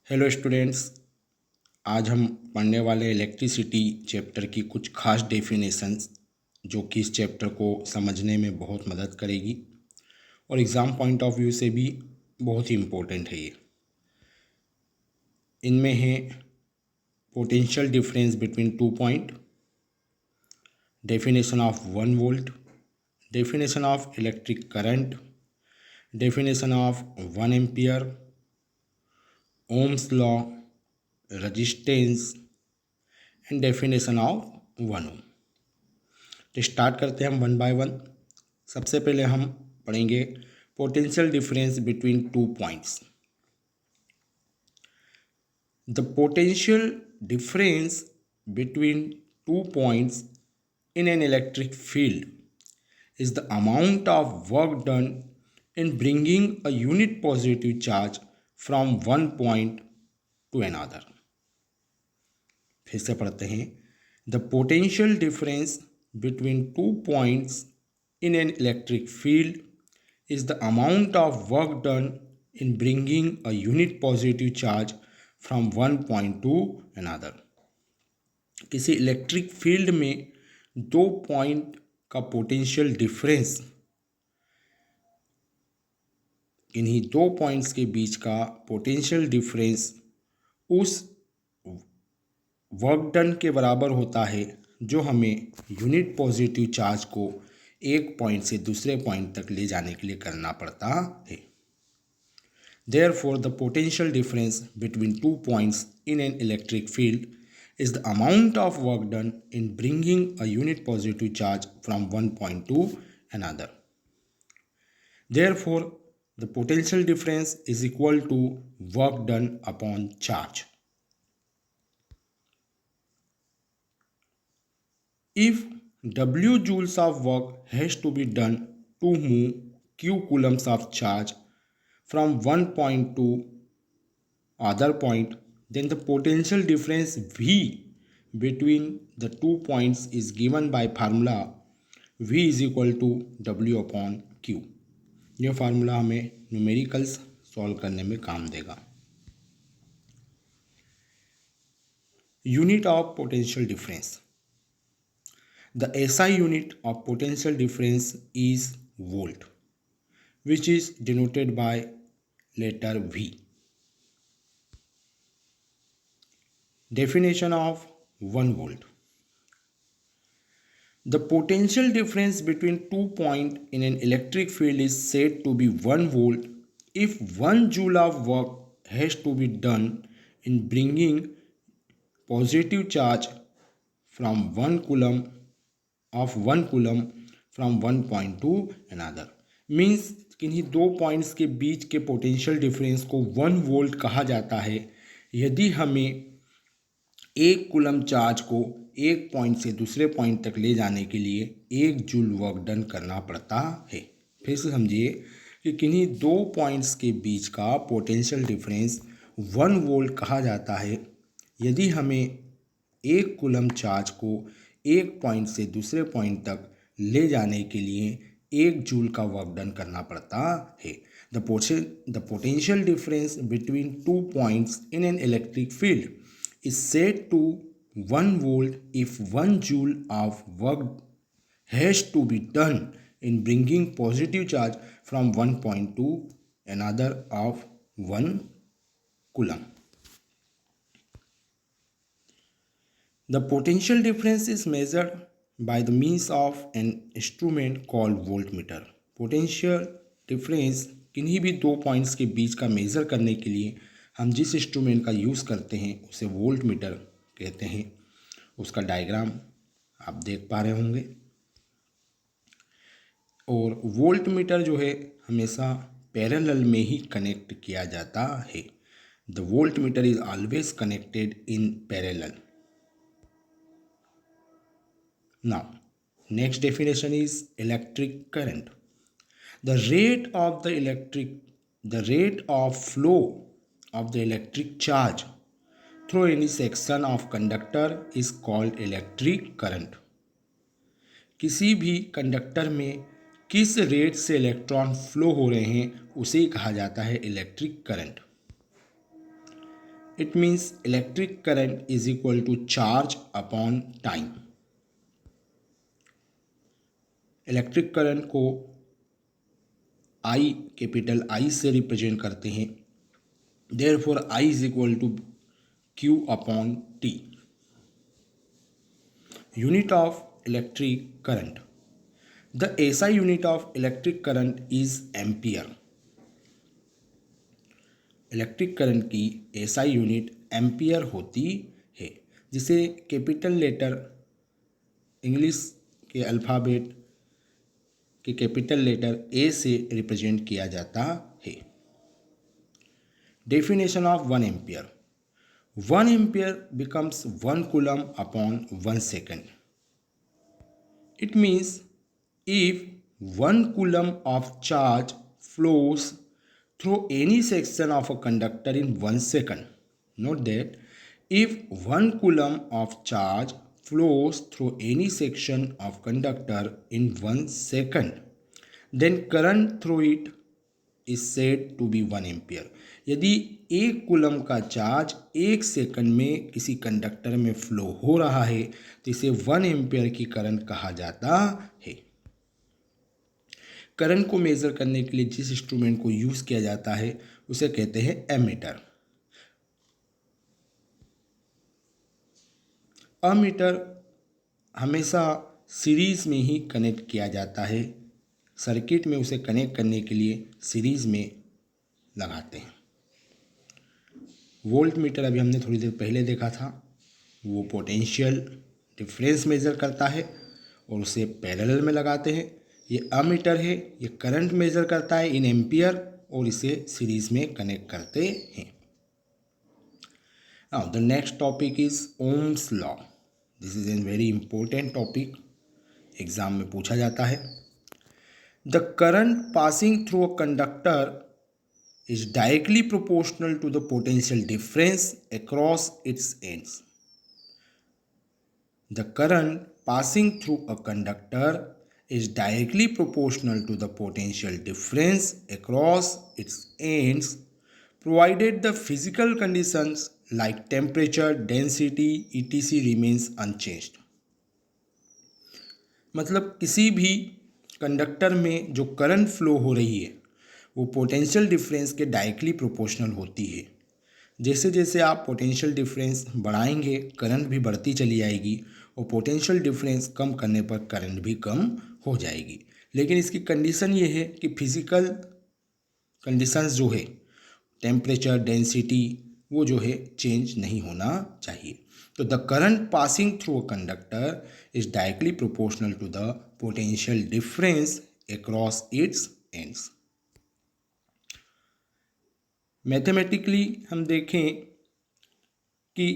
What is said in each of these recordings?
Hello students. आज हम पढ़ने वाले इलेक्ट्रिसिटी चैप्टर की कुछ खास डेफिनेशंस जो कि इस चैप्टर को समझने में बहुत मदद करेगी और एग्ज़ाम पॉइंट ऑफ व्यू से भी बहुत ही इम्पोर्टेंट है ये। इनमें है potential difference between 2 point, definition of 1 volt, definition of electric current, definition of 1 ampere, Ohm's law, resistance and definition of 1 ओम। तो स्टार्ट करते हैं हम वन बाय वन। सबसे पहले हम पढ़ेंगे potential difference between 2 points. The potential difference between 2 points in an electric field is the amount of work done in bringing a unit positive charge from one point to another. फिर से पढ़ते हैं। The potential difference between 2 points in an electric field is the amount of work done in bringing a unit positive charge from one point to another. किसी electric field में 2 point का potential difference, इन्हीं 2 points के बीच का potential difference उस work done के बराबर होता है जो हमें यूनिट पॉजिटिव चार्ज को एक पॉइंट से दूसरे पॉइंट तक ले जाने के लिए करना पड़ता है। Therefore, the potential difference between 2 points in an electric field is the amount of work done in bringing a unit positive charge from one point to another. Therefore, the potential difference is equal to work done upon charge. If W joules of work has to be done to move Q coulombs of charge from one point to other point, then the potential difference V between the 2 points is given by formula V is equal to W upon Q. यह formula हमें numericals solve करने में काम देगा। Unit of potential difference. The SI unit of potential difference is volt, which is denoted by letter V. Definition of 1 volt. The potential difference between 2 points in an electric field is said to be 1 volt if 1 joule of work has to be done in bringing positive charge from 1 coulomb from one point to another. Means किन्हीं 2 points के बीच के potential difference को 1 volt कहा जाता है यदि हमें 1 coulomb charge को एक पॉइंट से दूसरे पॉइंट तक ले जाने के लिए 1 जूल वर्क डन करना पड़ता है। फिर से समझिए कि किन्हीं 2 पॉइंट्स के बीच का पोटेंशियल डिफरेंस 1 वोल्ट कहा जाता है यदि हमें 1 कूलम चार्ज को एक पॉइंट से दूसरे पॉइंट तक ले जाने के लिए 1 जूल का वर्क डन करना पड़ता है। The potential difference between 2 points in an electric field is said to 1 volt if 1 joule of work has to be done in bringing positive charge from one point to another of 1 coulomb. The potential difference is measured by the means of an instrument called voltmeter. Potential difference किन्हीं भी 2 points के बीच का measure करने के लिए हम जिस instrument का यूज़ करते हैं उसे वोल्ट मीटर कहते हैं। उसका डायग्राम आप देख पा रहे होंगे। और वोल्ट मीटर जो है हमेशा पैरेलल में ही कनेक्ट किया जाता है। The volt meter is always connected in parallel. Now next definition is electric current. The rate of flow of the electric charge through any section of conductor is called electric current. किसी भी conductor में किस rate से electron flow हो रहे हैं उसे कहा जाता है electric current. It means electric current is equal to charge upon time. Electric current को आई, कैपिटल आई से रिप्रेजेंट करते हैं। Therefore I is equal to Q upon T. Unit of electric current. The SI unit of electric current is ampere. Electric current की SI unit ampere होती है, जिसे capital letter English के alphabet के capital letter A से represent किया जाता है। Definition of 1 ampere. 1 ampere becomes 1 coulomb upon 1 second. It means if 1 coulomb of charge flows through any section of a conductor in 1 second, note that if 1 coulomb of charge flows through any section of conductor in 1 second, then current through it is said to be 1 ampere. यदि 1 coulomb का charge 1 second में किसी conductor में flow हो रहा है तो इसे 1 एम्पियर की करंट कहा जाता है। करंट को मेज़र करने के लिए जिस इंस्ट्रूमेंट को यूज़ किया जाता है उसे कहते हैं एमीटर। एमीटर हमेशा सीरीज़ में ही कनेक्ट किया जाता है। सर्किट में उसे कनेक्ट करने के लिए सीरीज़ में लगाते हैं। वोल्ट मीटर अभी हमने थोड़ी देर पहले देखा था, वो पोटेंशियल डिफरेंस मेज़र करता है और उसे पैरेलल में लगाते हैं। ये अमीटर है, ये करंट मेज़र करता है इन एम्पियर और इसे सीरीज में कनेक्ट करते हैं। Now the next topic is Ohm's law. This is an very important topic, exam में पूछा जाता है। The current passing through a conductor is directly proportional to the potential difference across its ends. The current passing through a conductor is directly proportional to the potential difference across its ends, provided the physical conditions like temperature, density, etc. remains unchanged. मतलब किसी भी conductor में जो current flow हो रही है वो potential difference के डायरेक्टली प्रोपोर्शनल होती है। जैसे जैसे आप पोटेंशियल डिफरेंस बढ़ाएंगे करंट भी बढ़ती चली जाएगी और पोटेंशियल डिफरेंस कम करने पर करंट भी कम हो जाएगी। लेकिन इसकी कंडीशन ये है कि फिजिकल कंडीशंस जो है टेम्परेचर, डेंसिटी, वो जो है चेंज नहीं होना चाहिए। तो the current passing through a conductor is directly proportional to the potential difference across its ends. Mathematically हम देखें कि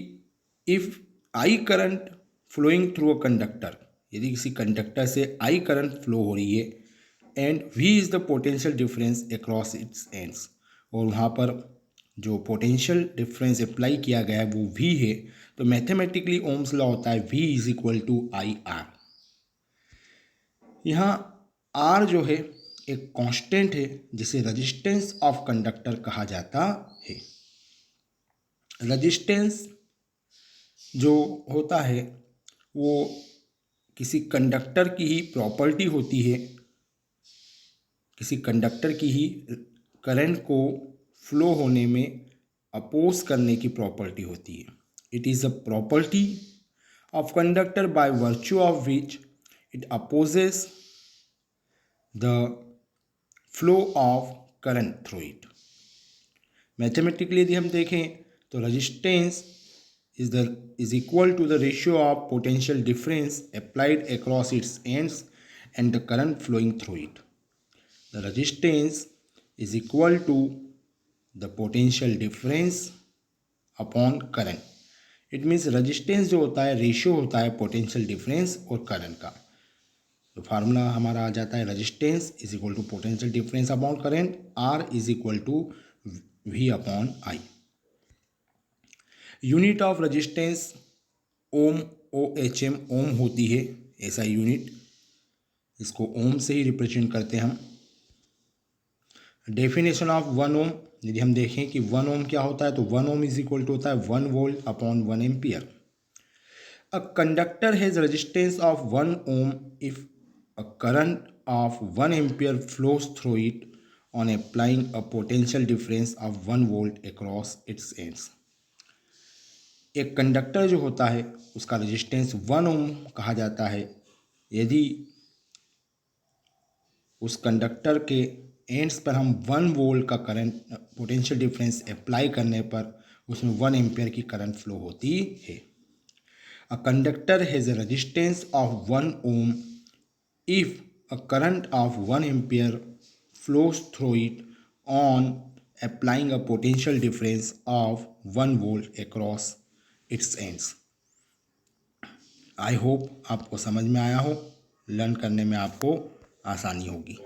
if I current flowing through a conductor, यदि किसी कंडक्टर से आई करंट फ्लो हो रही है and V is the potential difference across its ends, और वहाँ पर जो पोटेंशियल डिफरेंस अप्लाई किया गया है वो वी है, तो मैथमेटिकली ओम्स लॉ होता है V is equal to I R. यहाँ आर जो है एक कांस्टेंट है जिसे रेजिस्टेंस ऑफ कंडक्टर कहा जाता है। रेजिस्टेंस जो होता है वो किसी कंडक्टर की ही प्रॉपर्टी होती है, किसी कंडक्टर की ही करंट को फ्लो होने में अपोज करने की प्रॉपर्टी होती है। It is a property of conductor by virtue of which it opposes the flow of current through it. Mathematically यदि हम देखें तो resistance is equal to the ratio of potential difference applied across its ends and the current flowing through it. The resistance is equal to the potential difference upon current. It means resistance जो होता है ratio होता है potential difference और current का। तो formula हमारा आ जाता है resistance is equal to potential difference upon current, R is equal to V upon I. Unit of resistance ohm, OHM, ohm होती है ऐसा यूनिट, इसको ओम से ही रिप्रेजेंट करते हैं हम। डेफिनेशन ऑफ 1 ओम, यदि हम देखें कि 1 ओम क्या होता है तो 1 ओम इज इक्वल टू होता है 1 volt upon 1 ampere. A conductor has resistance of 1 ohm if a current of 1 ampere flows through it on applying a potential difference of 1 volt across its ends। एक कंडक्टर जो होता है उसका resistance 1 ohm कहा जाता है यदि उस कंडक्टर के एंड्स पर हम 1 वोल्ट का करंट पोटेंशियल डिफरेंस अप्लाई करने पर उसमें 1 एम्पियर की करंट फ्लो होती है। A conductor has a resistance of 1 ohm if a current of 1 ampere flows through it on applying a potential difference of 1 volt across its ends। I hope आपको समझ में आया हो, लर्न करने में आपको आसानी होगी।